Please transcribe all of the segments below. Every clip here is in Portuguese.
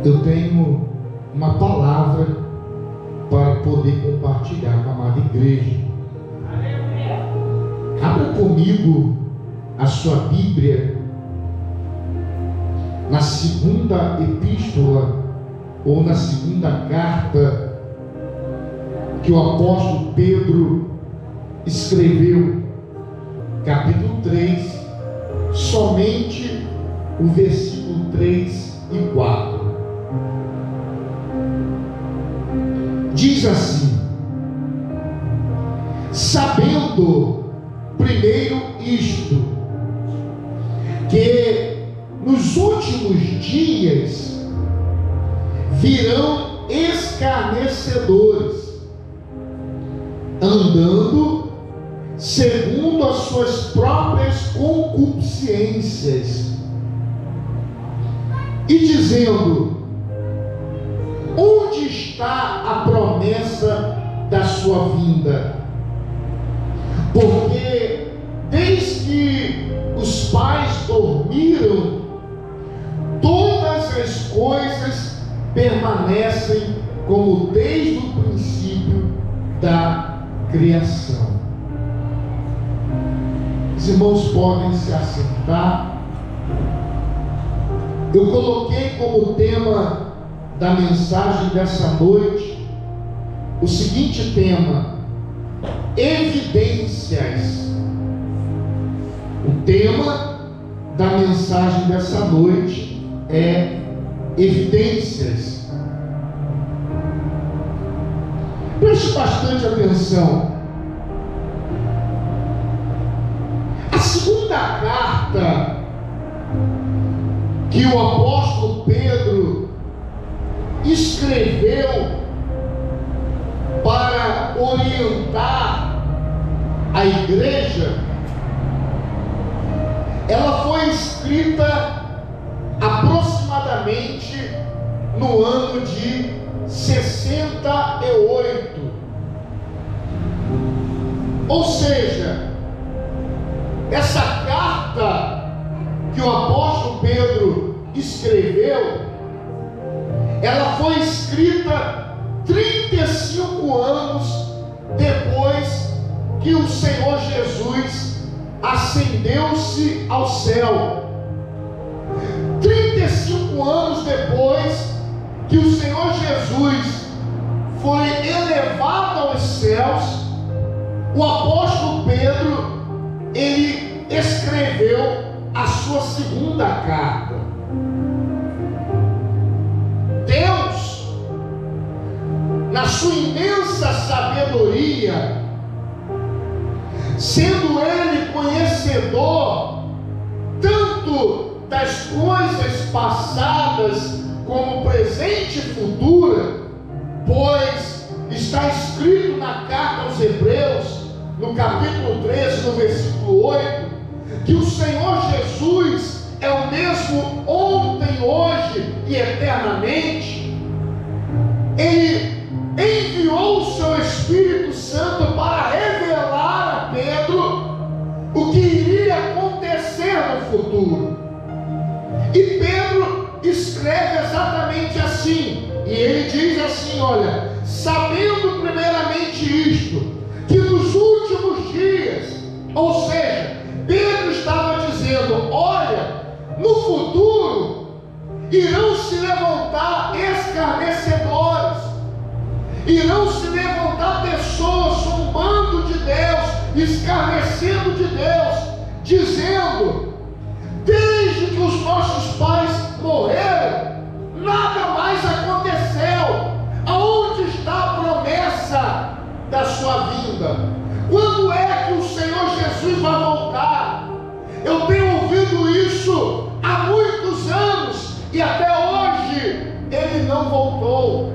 eu tenho uma palavra para poder compartilhar com a amada igreja. Abra comigo a sua Bíblia na segunda epístola ou na segunda carta que o apóstolo Pedro escreveu, capítulo 3, somente o versículo 3 e 4. Diz assim: sabendo primeiro isto, que nos últimos dias virão escarnecedores, andando segundo as suas próprias concupiscências, e dizendo: onde está a promessa da sua vinda? Porque desde que os pais dormiram, todas as coisas permanecem como desde o princípio da criação. Os irmãos podem se assentar. Eu coloquei como tema da mensagem dessa noite o seguinte tema: evidências. O tema da mensagem dessa noite é evidências. Preste bastante atenção. A segunda carta que o apóstolo Pedro escreveu para orientar a igreja, ela foi escrita aproximadamente no ano de 68. Ou seja, essa carta que o apóstolo Pedro escreveu, ela foi escrita 35 anos depois que o Senhor Jesus ascendeu-se ao céu. 35 anos depois que o Senhor Jesus foi elevado aos céus, o apóstolo Pedro, ele escreveu a sua segunda carta. Deus, na sua imensa sabedoria, sendo Ele conhecedor tanto das coisas passadas como presente e futura, pois está escrito na carta aos Hebreus, no capítulo 13, no versículo 8, que o Senhor Jesus é o mesmo ontem, hoje e eternamente. Ele enviou o seu Espírito Santo para revelar a Pedro o que iria acontecer no futuro. E Pedro escreve exatamente assim, e ele diz assim: olha, sabendo primeiramente isto, que nos últimos dias, ou seja, Pedro estava dizendo: olha, no futuro irão se levantar escarnecedores, irão se levantar pessoas zombando de Deus, escarnecendo de Deus, dizendo: desde que os nossos pais morreram, nada mais aconteceu. Aonde está a promessa da sua vinda? Quando é que o Senhor Jesus vai voltar? Eu tenho ouvido isso há muitos anos e até hoje ele não voltou.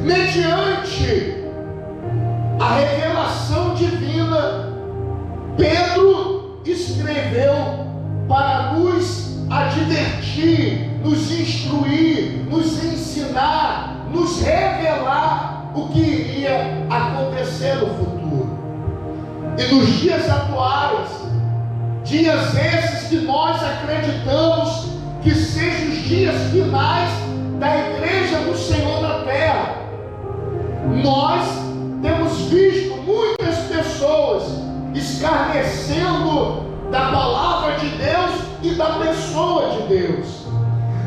Mediante a revelação divina, Pedro escreveu para nos advertir, nos instruir, nos ensinar, nos revelar o que iria acontecer no futuro. E nos dias atuais, dias esses que nós acreditamos que sejam os dias finais Nós temos visto muitas pessoas escarnecendo da palavra de Deus e da pessoa de Deus.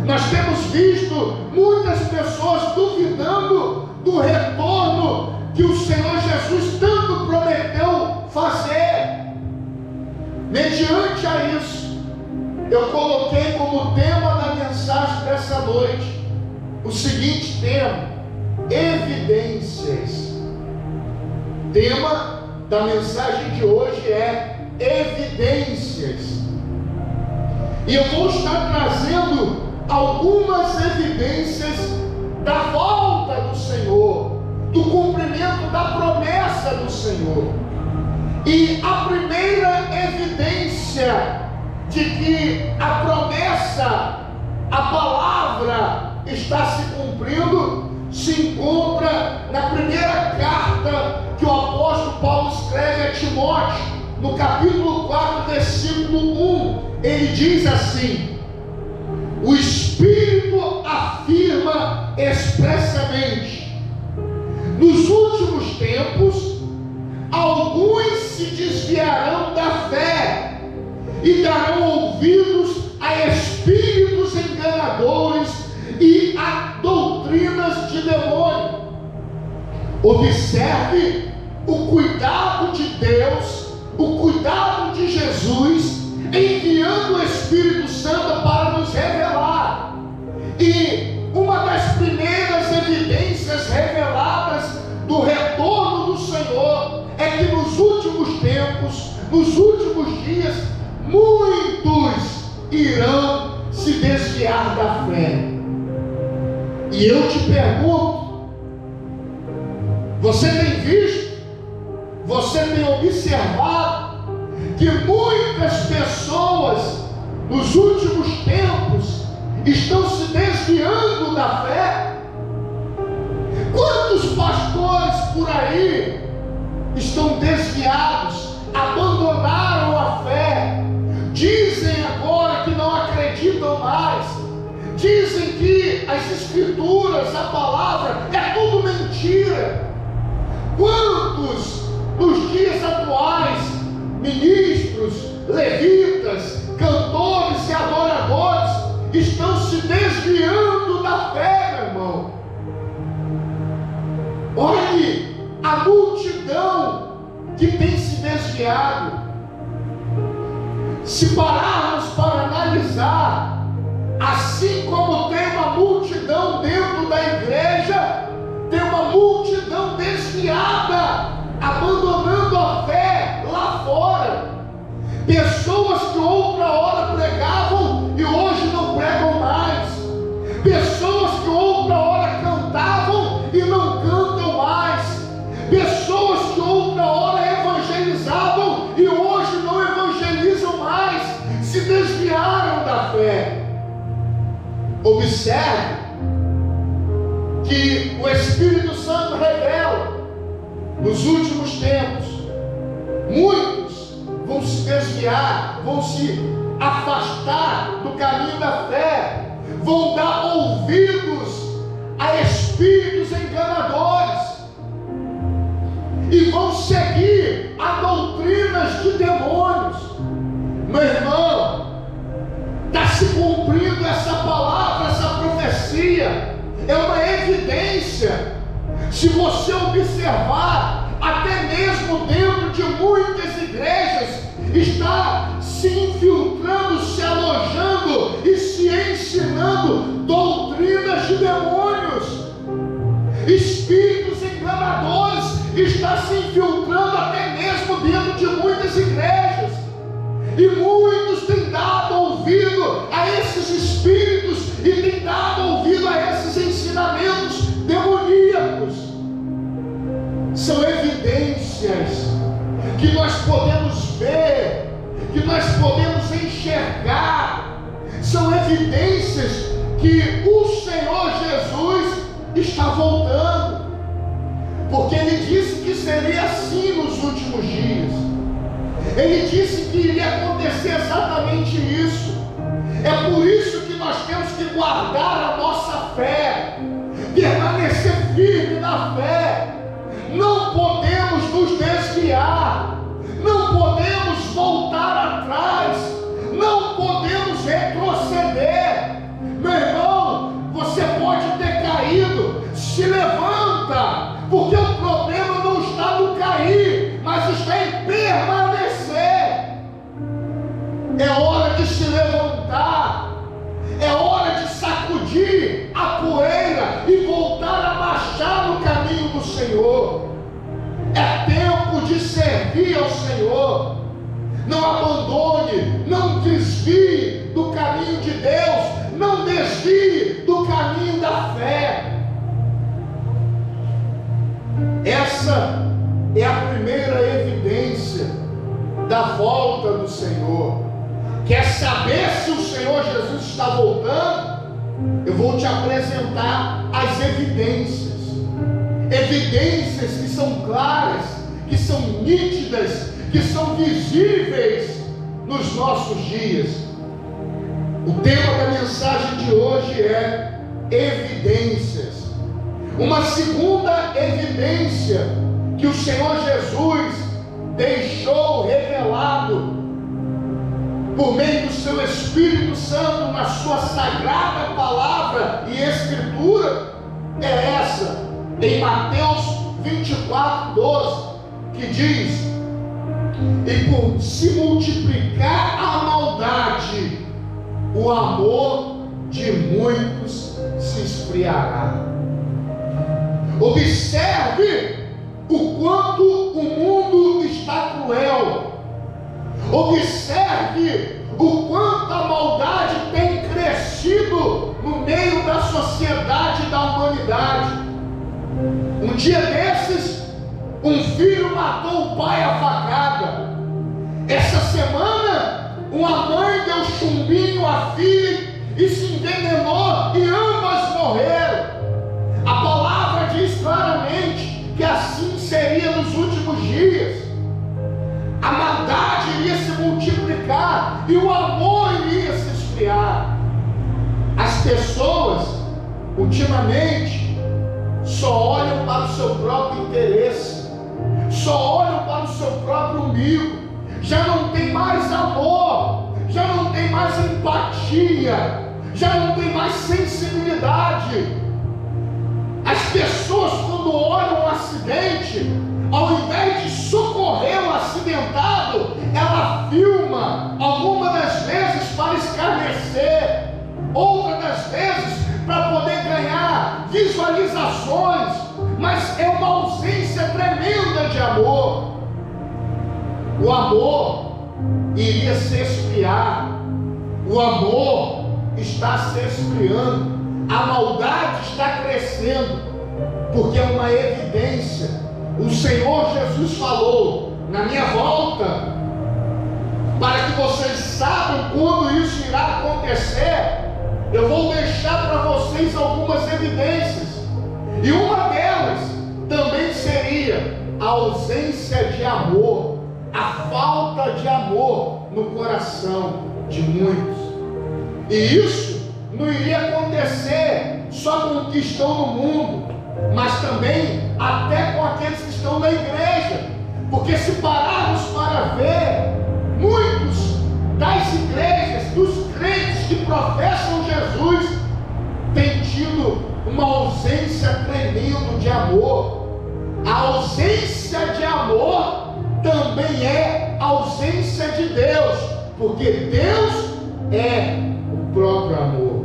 Nós temos visto muitas pessoas duvidando do retorno que o Senhor Jesus tanto prometeu fazer. Mediante a isso, eu coloquei como tema da mensagem dessa noite o seguinte tema: evidências. Tema da mensagem de hoje é evidências. E eu vou estar trazendo algumas evidências da volta do Senhor, do cumprimento da promessa do Senhor. E a primeira evidência de que a promessa, a palavra está se cumprindo, se encontra na primeira carta que o apóstolo Paulo escreve a Timóteo, no capítulo 4, versículo 1. Ele diz assim: o Espírito afirma expressamente: nos últimos tempos, alguns se desviarão da fé e darão ouvidos a espíritos enganadores e a doutrinas de demônio. Observe o cuidado de Deus, o cuidado de Jesus, enviando o Espírito Santo para nos revelar. E uma das primeiras evidências reveladas do retorno do Senhor é que nos últimos tempos, nos últimos dias, muitos irão se desviar da fé. E eu te pergunto: você tem visto, você tem observado que muitas pessoas nos últimos tempos estão se desviando da fé? Quantos pastores por aí estão desviados, abandonaram a fé, dizem agora que não acreditam mais, dizem que as escrituras, a palavra é tudo mentira? Quantos nos dias atuais, ministros, levitas, cantores e adoradores estão se desviando da fé, meu irmão? Olhe a multidão que tem se desviado. Se pararmos para analisar, assim como tem uma multidão dentro da igreja, tem uma multidão desviada, abandonando a fé lá fora. Pessoas que outra hora pregavam e hoje não pregam mais. Pessoas que outra hora cantavam e não cantam mais. Pessoas que outra hora evangelizavam e hoje não evangelizam mais. Se desviaram da fé. Observe que o Espírito Santo revela: nos últimos tempos, muitos vão se desviar, vão se afastar do caminho da fé, vão dar ouvidos a espíritos enganadores e vão seguir a doutrinas de demônios. Meu irmão, está se cumprindo essa palavra, essa profecia, é uma evidência. Se você observar, até mesmo dentro de muitas igrejas, está se infiltrando, se alojando e se ensinando doutrinas de demônios. Espíritos enganadores está se infiltrando até mesmo dentro de muitas igrejas. E muitos têm dado ouvido a esses espíritos e têm dado ouvido a esses ensinamentos demoníacos. São evidências que nós podemos ver, que nós podemos enxergar. São evidências que o Senhor Jesus está voltando, porque Ele disse que seria assim nos últimos dias. Ele disse que iria acontecer exatamente isso. É por isso que nós temos que guardar a nossa fé, permanecer firme na fé, nos desviar, não podemos voltar atrás, não podemos retroceder. Meu irmão, você pode ter caído, se levanta, porque o problema não está no cair, mas está em permanecer. É hora de se levantar, é hora de sacudir a poeira e voltar a marchar no caminho do Senhor. É tempo de servir ao Senhor. Não abandone, não desvie do caminho de Deus, não desvie do caminho da fé. Essa é a primeira evidência da volta do Senhor. Quer saber se o Senhor Jesus está voltando? Eu vou te apresentar as evidências. Evidências que são claras, que são nítidas, que são visíveis nos nossos dias. O tema da mensagem de hoje é evidências. Uma segunda evidência que o Senhor Jesus deixou revelado por meio do seu Espírito Santo na sua sagrada palavra e escritura é essa, em Mateus 24:12, que diz: e por se multiplicar a maldade, o amor de muitos se esfriará. Observe o quanto o mundo está cruel. Observe o quanto a maldade tem crescido no meio da sociedade e da humanidade. Um dia desses, um filho matou o pai à facada. Essa semana, uma mãe deu chumbinho à filha e se envenenou e ambas morreram. A palavra diz claramente que assim seria nos últimos dias. A maldade iria se multiplicar e o amor iria se esfriar. As pessoas, ultimamente, só olham para o seu próprio interesse, só olham para o seu próprio umbigo, já não tem mais amor, já não tem mais empatia, já não tem mais sensibilidade. As pessoas, quando olham um acidente, ao invés de socorrer o acidentado, ela filma, algumas das vezes para escarnecer, outras das vezes para poder ganhar visualizações, mas é uma ausência tremenda de amor. O amor iria se esfriar, o amor está se esfriando, a maldade está crescendo, porque é uma evidência. O Senhor Jesus falou: na minha volta, para que vocês saibam quando isso irá acontecer, eu vou deixar para vocês algumas evidências, e uma delas também seria a ausência de amor, a falta de amor no coração de muitos. E isso não iria acontecer só com os que estão no mundo, mas também até com aqueles que estão na igreja, porque se pararmos para ver, muitos das igrejas, dos crentes que professam Jesus, têm tido uma ausência tremenda de amor. A ausência de amor também é ausência de Deus, porque Deus é o próprio amor.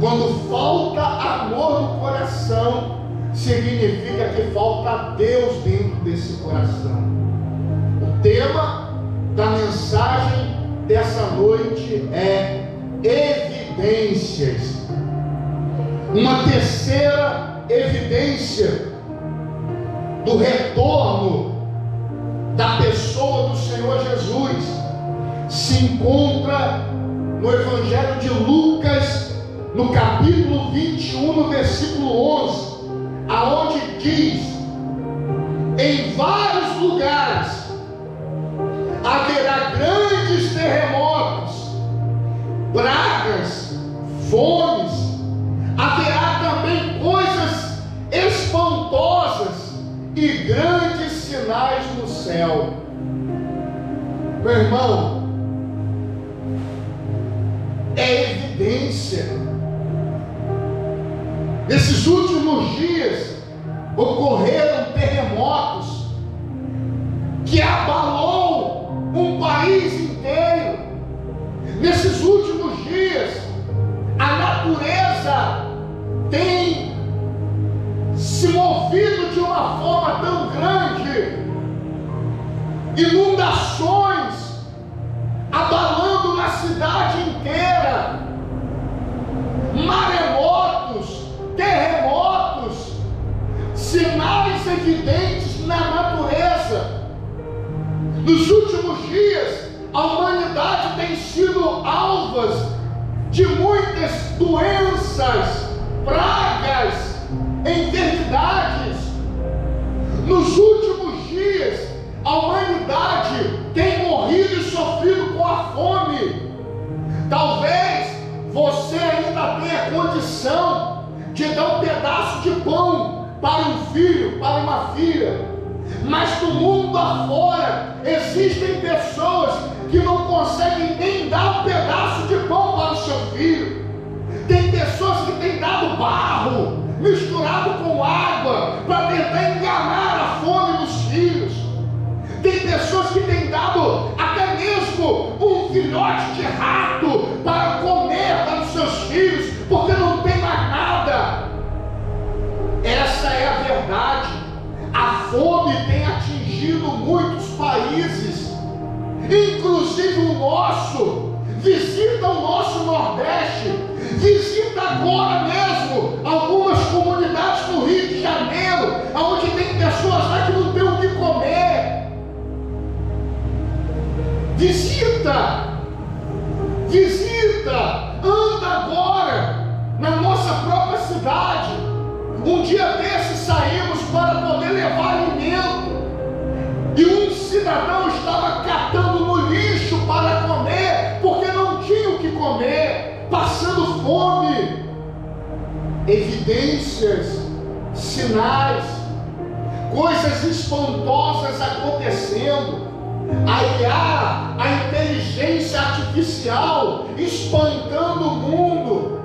Quando falta amor no coração, significa que falta Deus dentro desse coração. O tema da mensagem dessa noite é evidências. Uma terceira evidência do retorno da pessoa do Senhor Jesus se encontra no Evangelho de Lucas, no capítulo 21, no versículo 11, aonde diz: em vários lugares haverá grandes terremotos, pragas, fomes, haverá também coisas espantosas e grandes sinais céu. Meu irmão, é evidência. Nesses últimos dias ocorreram terremotos que abalou um país inteiro. Nesses últimos dias a natureza tem se movido de uma forma tão grande, inundações abalando uma cidade inteira, maremotos, terremotos, sinais evidentes na natureza. Nos últimos dias, a humanidade tem sido alvos de muitas doenças, pragas, enfermidades. Nos últimos dias, a humanidade tem morrido e sofrido com a fome. Talvez você ainda tenha condição de dar um pedaço de pão para um filho, para uma filha, mas do mundo afora existem pessoas que não conseguem nem dar um pedaço de pão para o seu filho. Tem pessoas que têm dado barro misturado com água para tentar enganar a fome dos filhos. Tem pessoas que têm dado até mesmo um filhote de rato para comer para os seus filhos, porque não tem mais nada. Essa é a verdade. A fome tem atingido muitos países, inclusive o nosso. Visita o nosso Nordeste, visita agora mesmo algumas comunidades no Rio de Janeiro, onde tem pessoas lá que não têm o que comer. Visita, anda agora na nossa própria cidade. Um dia desses saímos para poder levar alimento, e um cidadão estava catando no lixo para comer, porque não tinha o que comer, passando fome. Evidências, sinais, coisas espantosas acontecendo. A IA, a inteligência artificial espantando o mundo,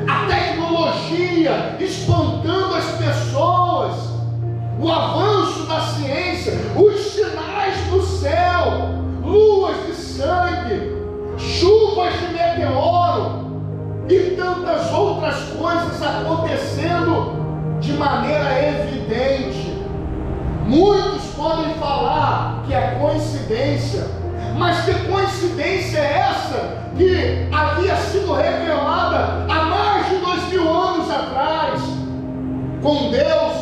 a tecnologia espantando as pessoas, o avanço da ciência, os sinais do céu, luas de sangue, chuvas de meteoro e tantas outras coisas acontecendo de maneira evidente. Muitos podem falar que é coincidência, mas que coincidência é essa que havia sido revelada há mais de 2000 anos atrás? Com Deus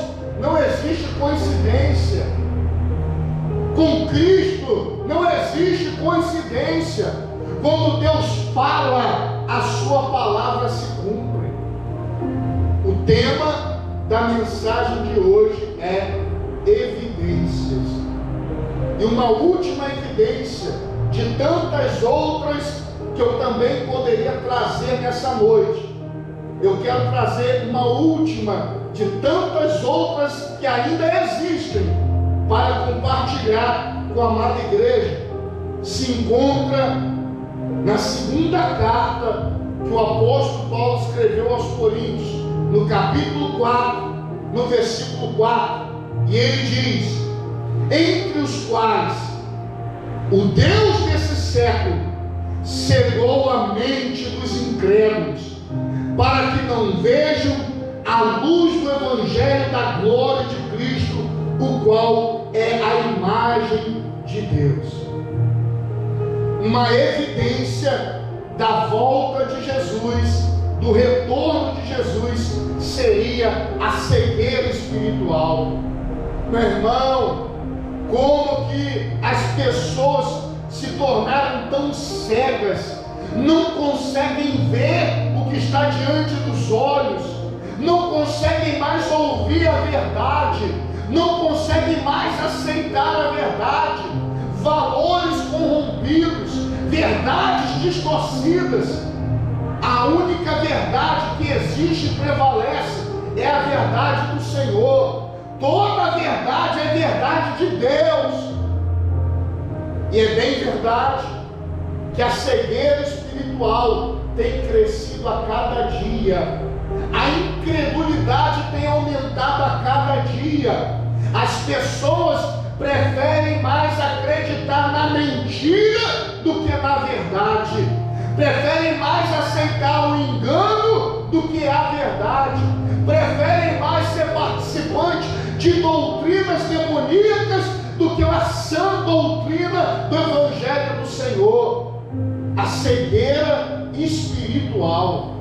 não existe coincidência. Com Cristo não existe coincidência. Quando Deus fala, a sua palavra se cumpre. O tema da mensagem de hoje é evidências. E uma última evidência de tantas outras que eu também poderia trazer nessa noite. Eu quero trazer uma última de tantas outras que ainda existem para compartilhar com a amada igreja. Se encontra na segunda carta que o apóstolo Paulo escreveu aos Coríntios, no capítulo 4, no versículo 4, e ele diz: entre os quais o Deus desse século cegou a mente dos incrédulos, para que não vejam a luz do Evangelho da glória de Cristo, o qual é a imagem de Deus. Uma evidência da volta de Jesus, do retorno de Jesus, seria a cegueira espiritual. Meu irmão, como que as pessoas se tornaram tão cegas, não conseguem ver o que está diante dos olhos, não conseguem mais ouvir a verdade, não conseguem mais aceitar a verdade, valores corrompidos, verdades distorcidas. A única verdade que existe e prevalece é a verdade do Senhor. Toda a verdade é verdade de Deus. E é bem verdade que a cegueira espiritual tem crescido a cada dia. A incredulidade tem aumentado a cada dia. As pessoas preferem mais acreditar na mentira do que na verdade. Preferem mais aceitar o engano do que a verdade. Preferem mais ser participante de doutrinas demoníacas do que a sã doutrina do Evangelho do Senhor. A cegueira espiritual.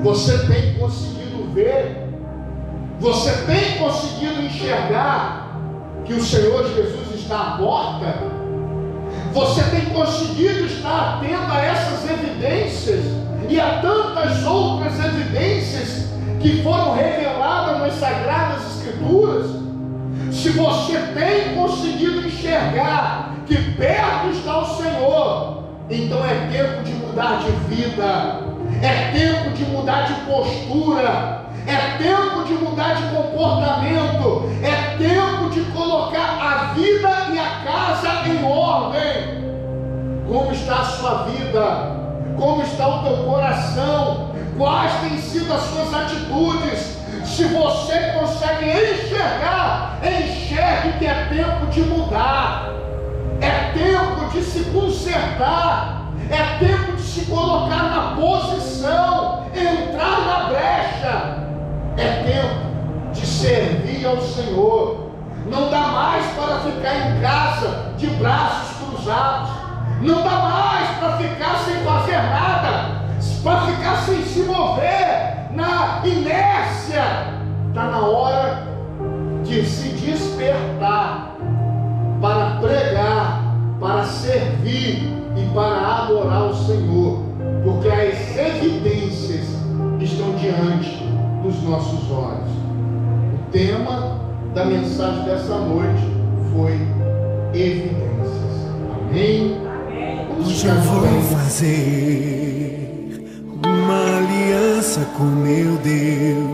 Você tem conseguido ver? Você tem conseguido enxergar que o Senhor Jesus está à porta? Você tem conseguido estar atento a essas evidências e a tantas outras evidências que foram reveladas nas Sagradas Escrituras? Se você tem conseguido enxergar que perto está o Senhor, então é tempo de mudar de vida, é tempo de mudar de postura, é tempo de mudar de comportamento, é tempo de colocar a vida e a casa em ordem. Como está a sua vida? Como está o teu coração? Quais têm sido as suas atitudes? Se você consegue enxergar, enxergue que é tempo de mudar, é tempo de se consertar, é tempo de se colocar na posição, entrar na brecha, é tempo de servir ao Senhor. Não dá mais para ficar em casa de braços cruzados, não dá mais para ficar sem fazer nada, para ficar sem se mover, na inércia. Está na hora de se despertar para pregar, para servir e para adorar o Senhor, porque as evidências estão diante dos nossos olhos. O tema da mensagem dessa noite foi evidências. Amém? Hoje eu vou fazer uma aliança com meu Deus.